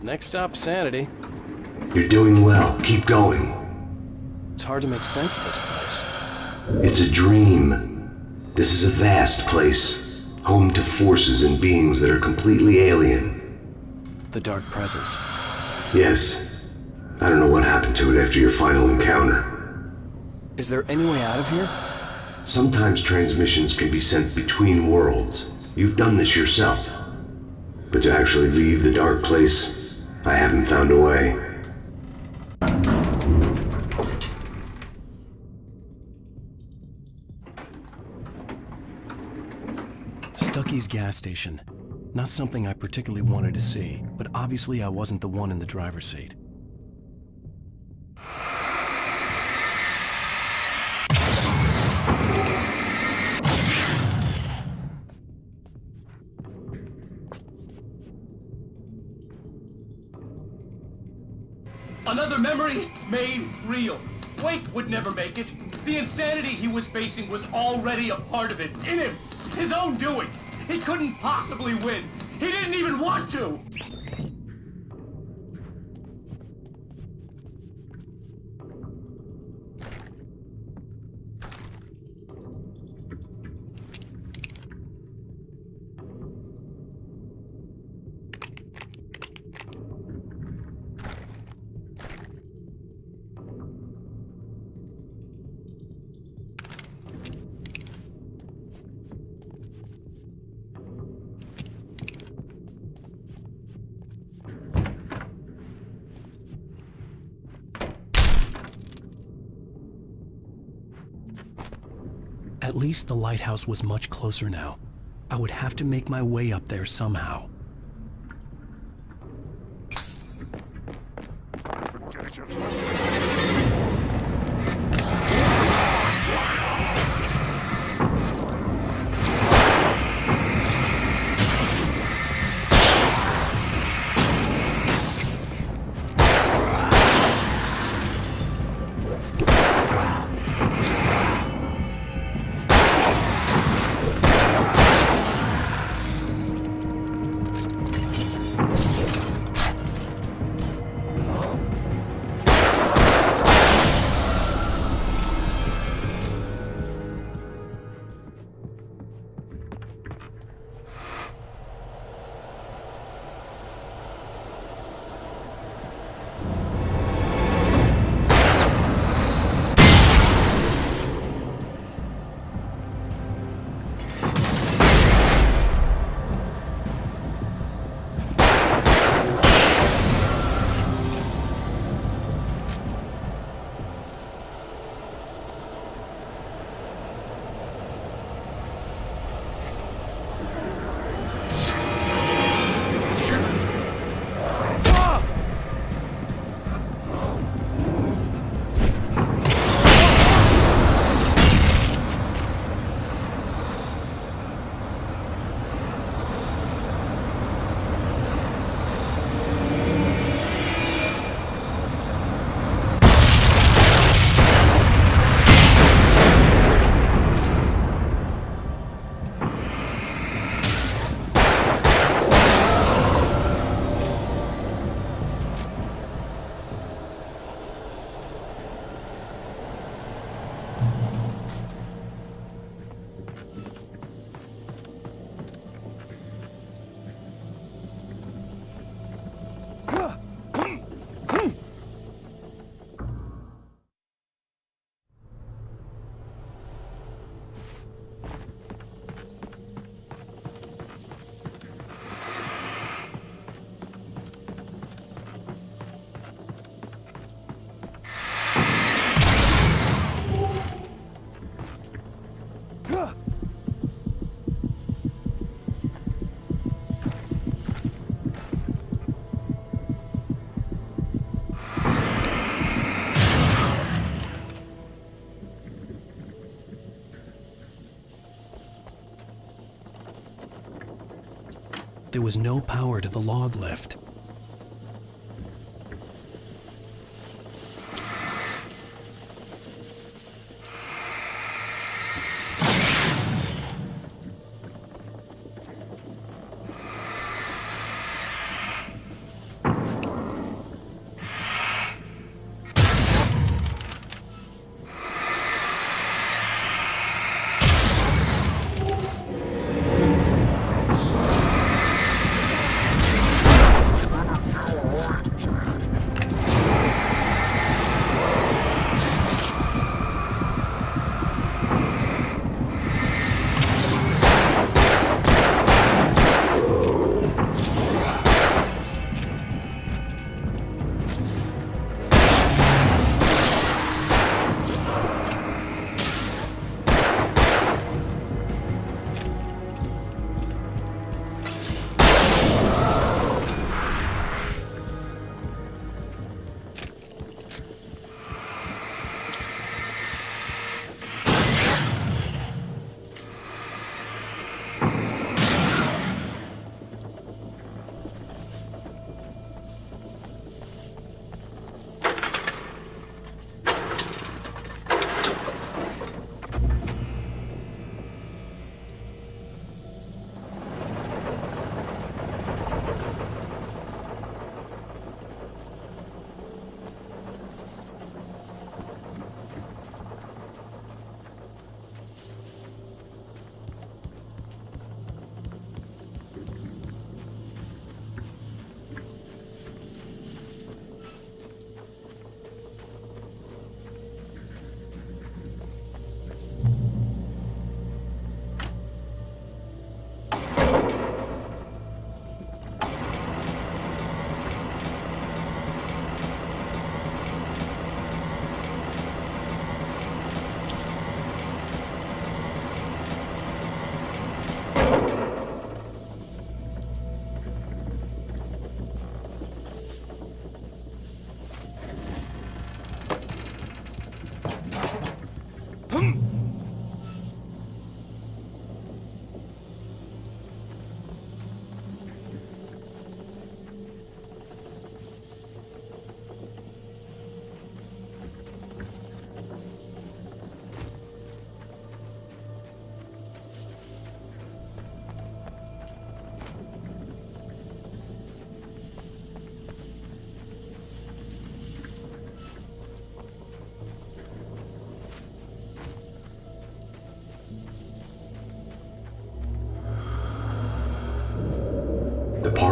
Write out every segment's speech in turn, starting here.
Next stop, sanity. You're doing well. Keep going. It's hard to make sense of this place. It's a dream. This is a vast place, home to forces and beings that are completely alien. The dark presence. Yes. I don't know what happened to it after your final encounter. Is there any way out of here? Sometimes transmissions can be sent between worlds. You've done this yourself. But to actually leave the dark place, I haven't found a way. Stucky's gas station. Not something I particularly wanted to see, but obviously I wasn't the one in the driver's seat. Another memory made real. Wake would never make it. The insanity he was facing was already a part of it, in him. His own doing. He couldn't possibly win. He didn't even want to. At least the lighthouse was much closer now. I would have to make my way up there somehow. There was no power to the log lift.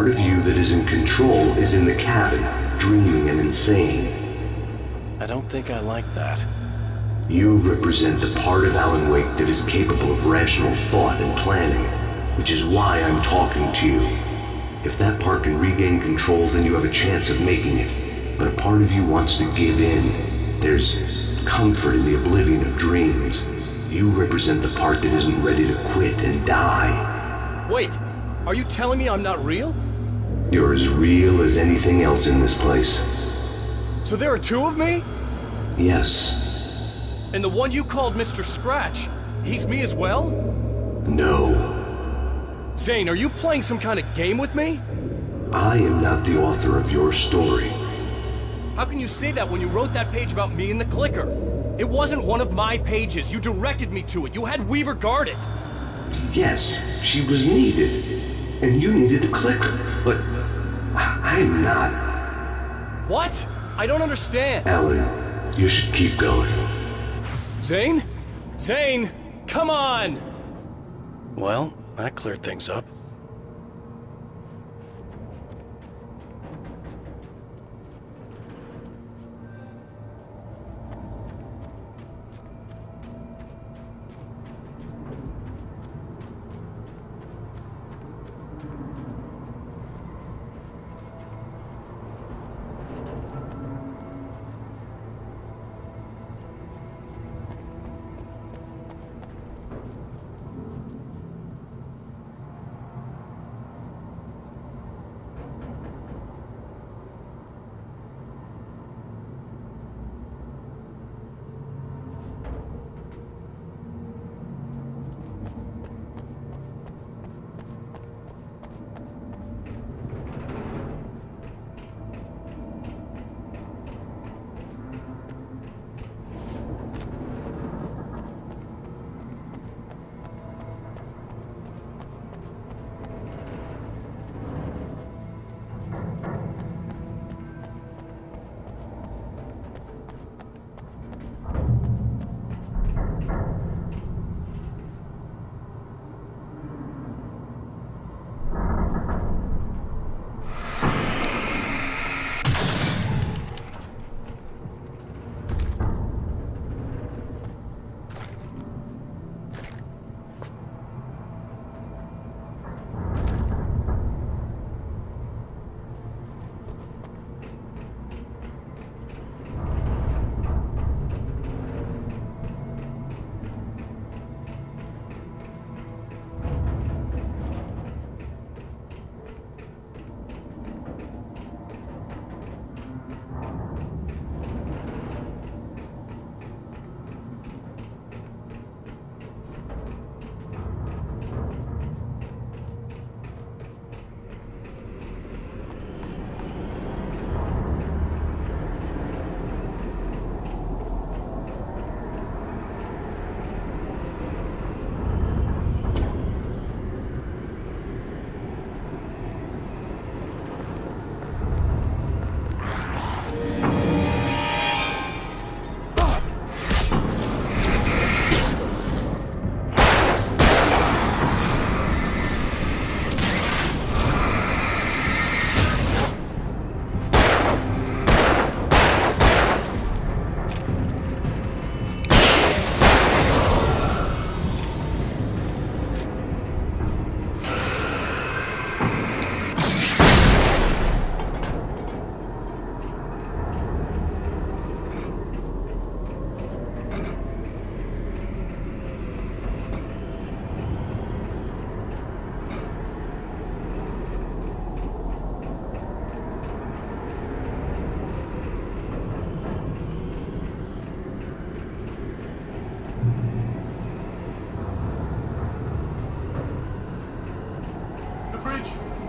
part of you that is in control is in the cabin, dreaming and insane. I don't think I like that. You represent the part of Alan Wake that is capable of rational thought and planning, which is why I'm talking to you. If that part can regain control, then you have a chance of making it. But a part of you wants to give in. There's comfort in the oblivion of dreams. You represent the part that isn't ready to quit and die. Wait, are you telling me I'm not real? You're as real as anything else in this place. So there are two of me? Yes. And the one you called Mr. Scratch, he's me as well? No. Zane, are you playing some kind of game with me? I am not the author of your story. How can you say that when you wrote that page about me and the clicker? It wasn't one of my pages. You directed me to it. You had Weaver guard it. Yes, she was needed. And you needed the clicker. But I'm not. What? I don't understand. Alan, you should keep going. Zane? Zane! Come on! Well, that cleared things up.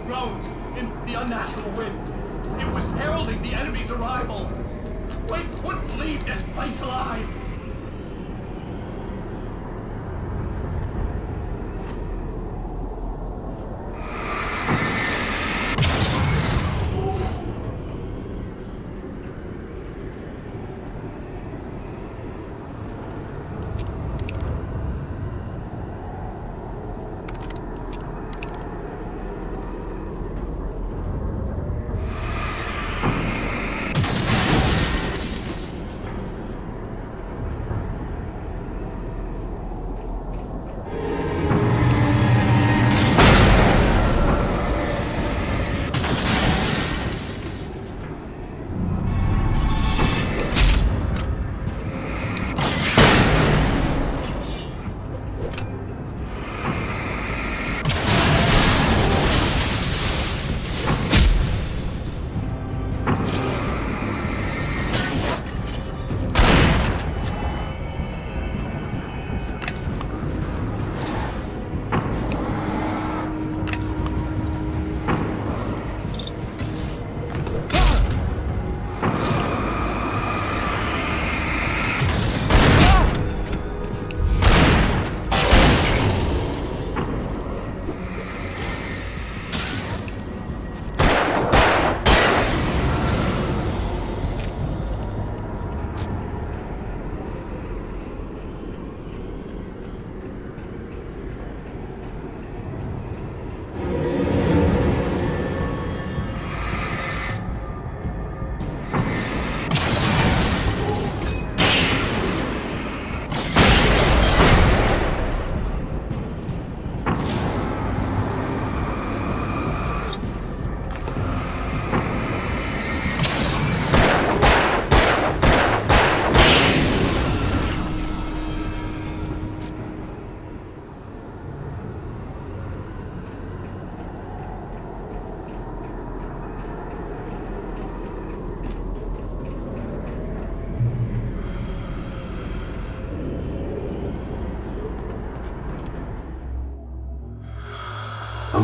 groans in the unnatural wind. It was heralding the enemy's arrival. Wake wouldn't leave this place alive.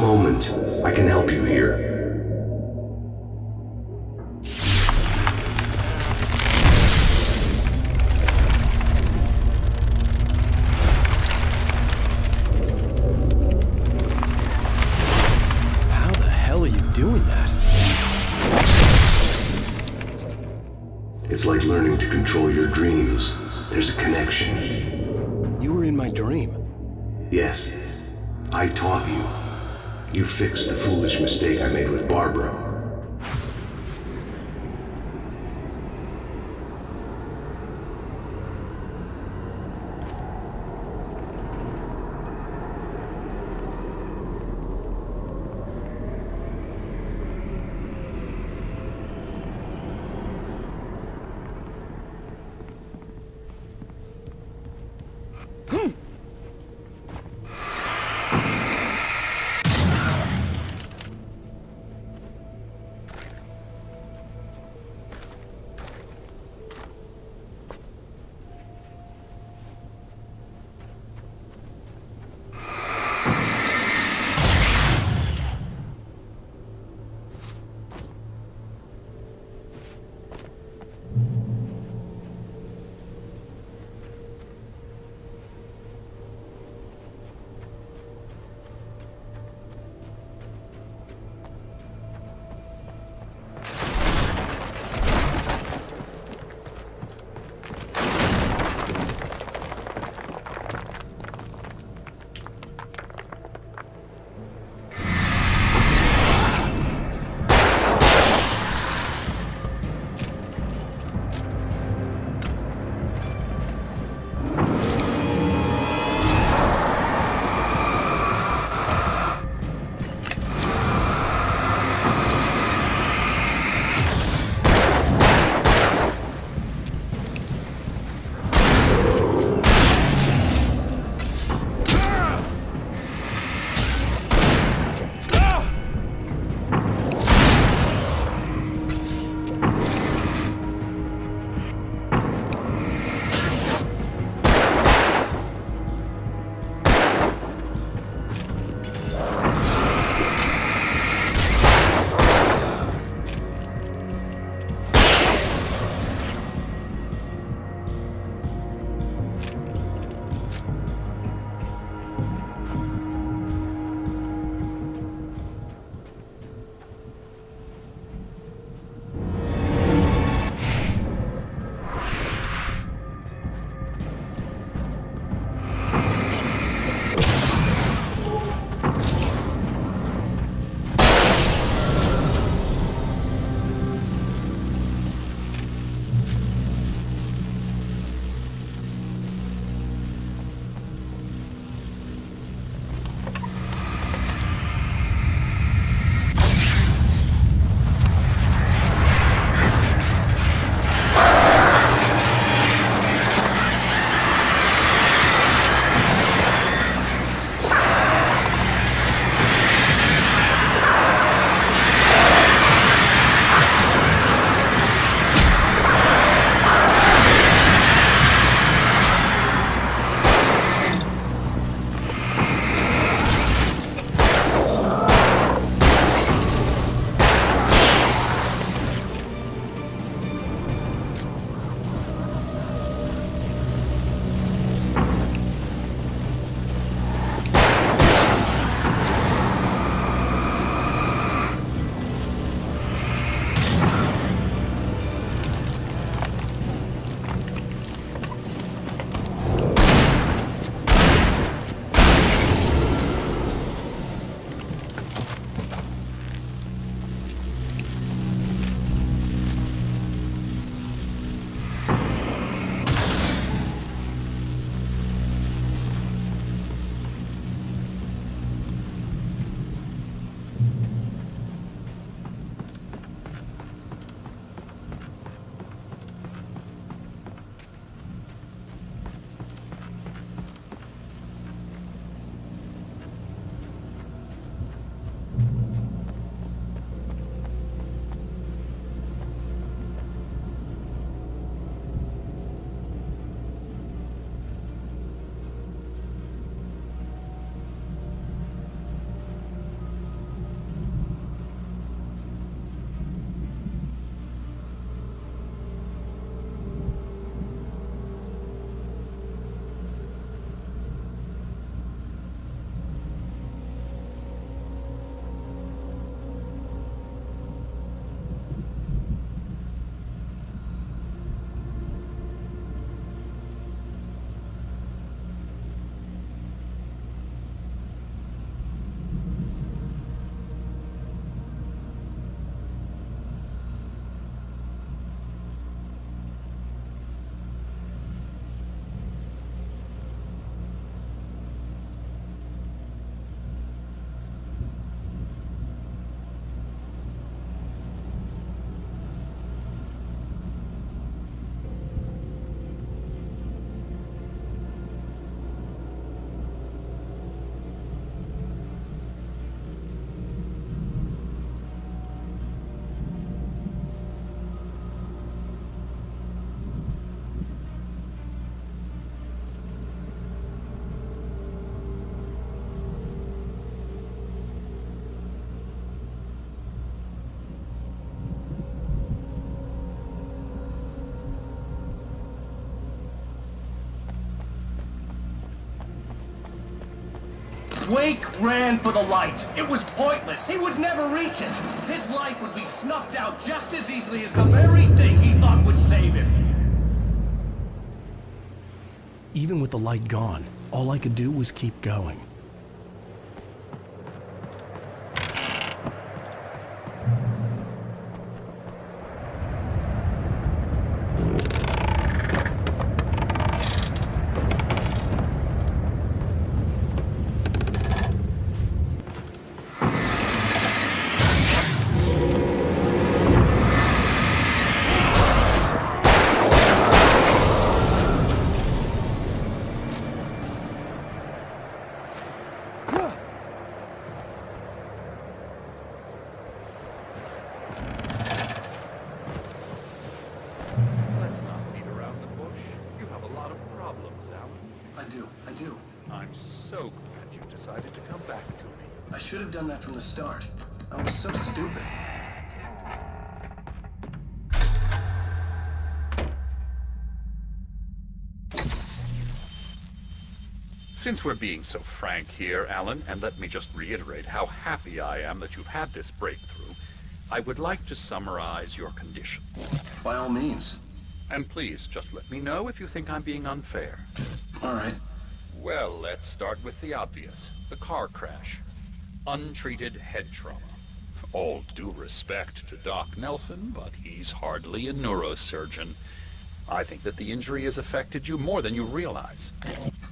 moment. I can help you here. How the hell are you doing that? It's like learning to control your dreams. There's a connection. You were in my dream. Yes, I taught you. You fixed the foolish mistake I made with Barbara. Wake ran for the light. It was pointless. He would never reach it. His life would be snuffed out just as easily as the very thing he thought would save him. Even with the light gone, all I could do was keep going. I do. I'm so glad you decided to come back to me. I should have done that from the start. I was so stupid. Since we're being so frank here, Alan, and let me just reiterate how happy I am that you've had this breakthrough, I would like to summarize your condition. By all means. And please, just let me know if you think I'm being unfair. All right. Well, let's start with the obvious. The car crash. Untreated head trauma. All due respect to Doc Nelson, but he's hardly a neurosurgeon. I think that the injury has affected you more than you realize.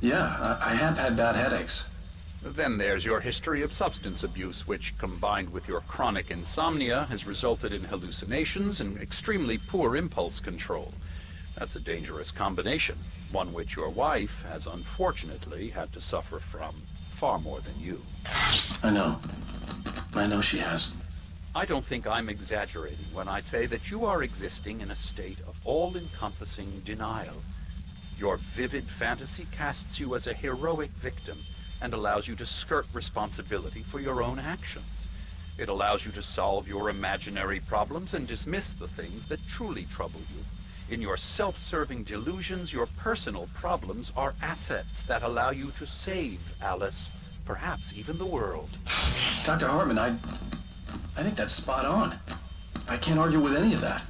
Yeah, I have had bad headaches. Then there's your history of substance abuse, which, combined with your chronic insomnia, has resulted in hallucinations and extremely poor impulse control. That's a dangerous combination, one which your wife has unfortunately had to suffer from far more than you. I know she has. I don't think I'm exaggerating when I say that you are existing in a state of all-encompassing denial. Your vivid fantasy casts you as a heroic victim and allows you to skirt responsibility for your own actions. It allows you to solve your imaginary problems and dismiss the things that truly trouble you. In your self-serving delusions, your personal problems are assets that allow you to save Alice, perhaps even the world. Dr. Hartman, I think that's spot on. I can't argue with any of that.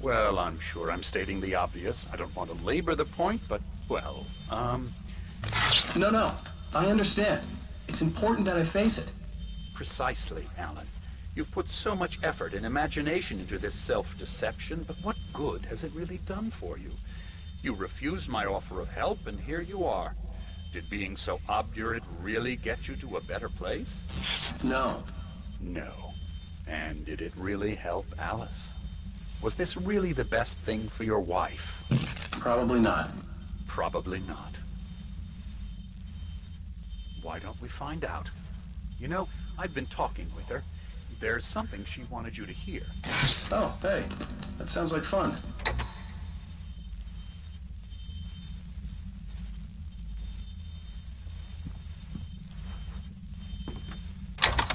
Well, I'm sure I'm stating the obvious. I don't want to labor the point, but, well, No, I understand. It's important that I face it. Precisely, Alan. You've put so much effort and imagination into this self-deception, but what good has it really done for you? You refused my offer of help, and here you are. Did being so obdurate really get you to a better place? No. No. And did it really help Alice? Was this really the best thing for your wife? Probably not. Probably not. Why don't we find out? You know, I've been talking with her. There's something she wanted you to hear. Oh, hey. That sounds like fun.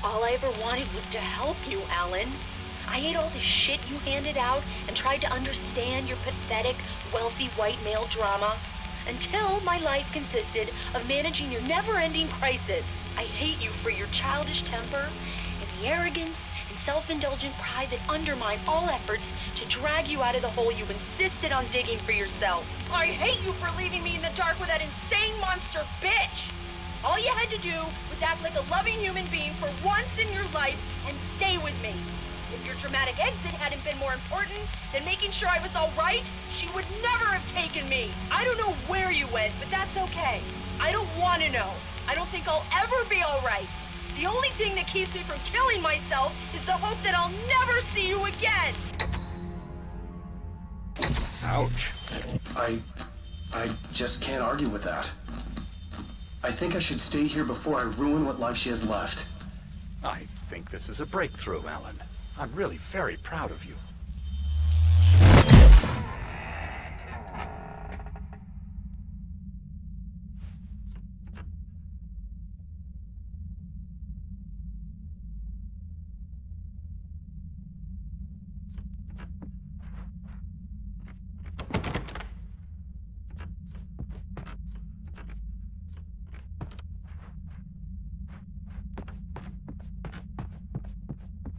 All I ever wanted was to help you, Alan. I ate all the shit you handed out and tried to understand your pathetic, wealthy white male drama until my life consisted of managing your never-ending crisis. I hate you for your childish temper and the arrogance and self-indulgent pride that undermine all efforts to drag you out of the hole you insisted on digging for yourself. I hate you for leaving me in the dark with that insane monster bitch! All you had to do was act like a loving human being for once in your life and stay with me. If your dramatic exit hadn't been more important than making sure I was all right, she would never have taken me. I don't know where you went, but that's okay. I don't want to know. I don't think I'll ever be all right. The only thing that keeps me from killing myself is the hope that I'll never see you again. Ouch. I just can't argue with that. I think I should stay here before I ruin what life she has left. I think this is a breakthrough, Alan. I'm really very proud of you.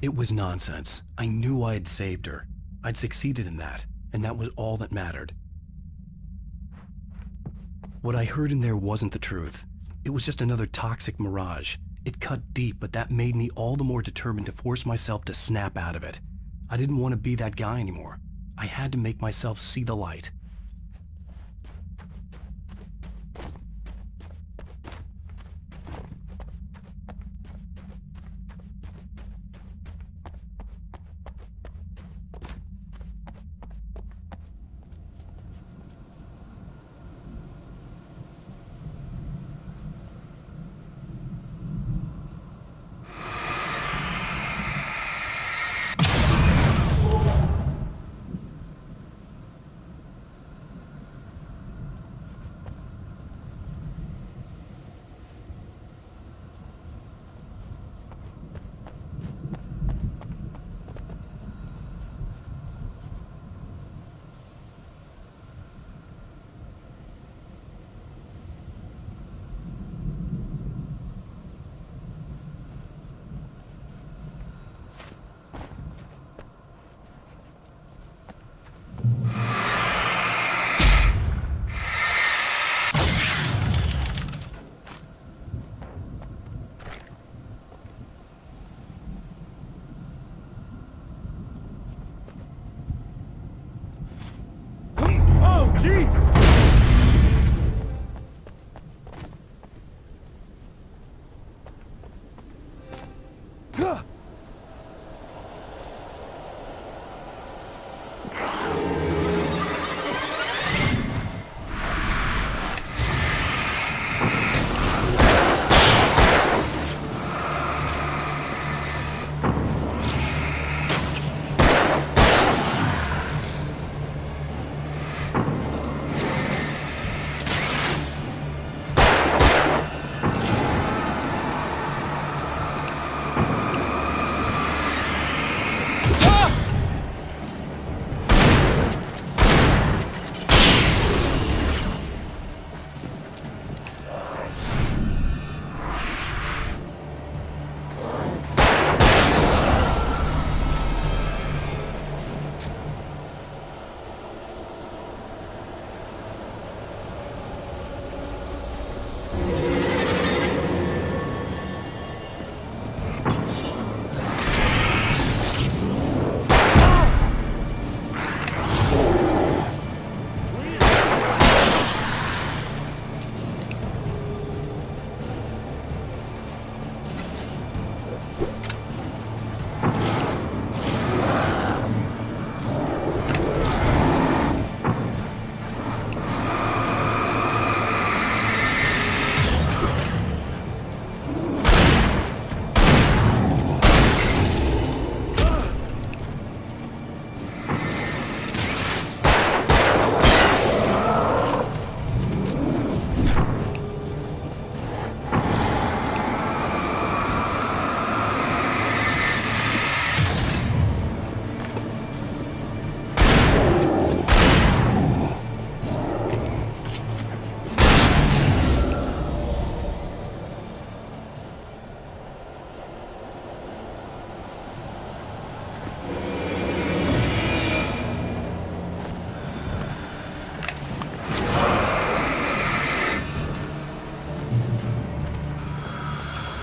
It was nonsense. I knew I had saved her. I'd succeeded in that, and that was all that mattered. What I heard in there wasn't the truth. It was just another toxic mirage. It cut deep, but that made me all the more determined to force myself to snap out of it. I didn't want to be that guy anymore. I had to make myself see the light.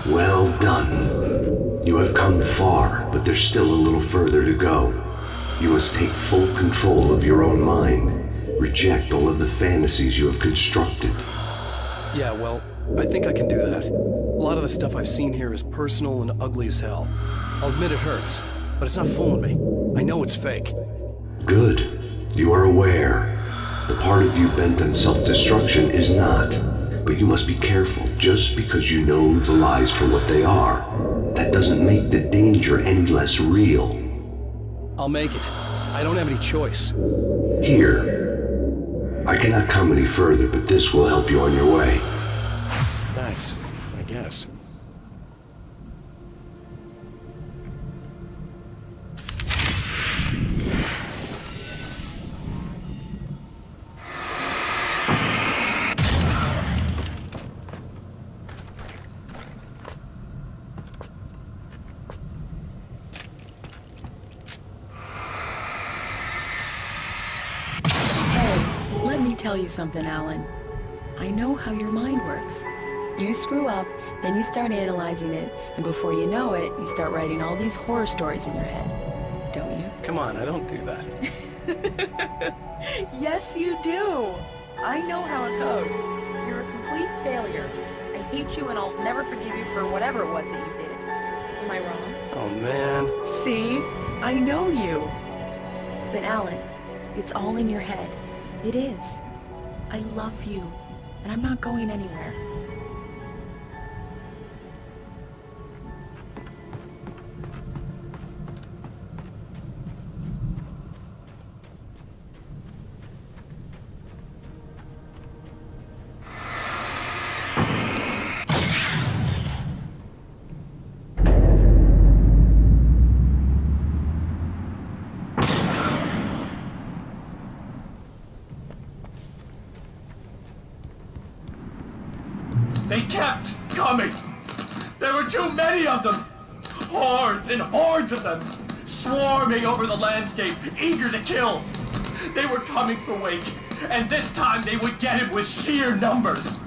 Well done. You have come far, but there's still a little further to go. You must take full control of your own mind. Reject all of the fantasies you have constructed. Yeah, well, I think I can do that. A lot of the stuff I've seen here is personal and ugly as hell. I'll admit it hurts, but it's not fooling me. I know it's fake. Good. You are aware. The part of you bent on self-destruction is not. But you must be careful. Just because you know the lies for what they are, that doesn't make the danger any less real. I'll make it. I don't have any choice. Here. I cannot come any further, but this will help you on your way. Thanks, I guess. tell you something, Alan. I know how your mind works. You screw up, then you start analyzing it, and before you know it, you start writing all these horror stories in your head. Don't you? Come on, I don't do that. Yes, you do. I know how it goes. You're a complete failure. I hate you and I'll never forgive you for whatever it was that you did. Am I wrong? Oh, man. See? I know you. But Alan, it's all in your head. It is. I love you, and I'm not going anywhere. They kept coming. There were too many of them. Hordes and hordes of them, swarming over the landscape, eager to kill. They were coming for Wake, and this time they would get him with sheer numbers.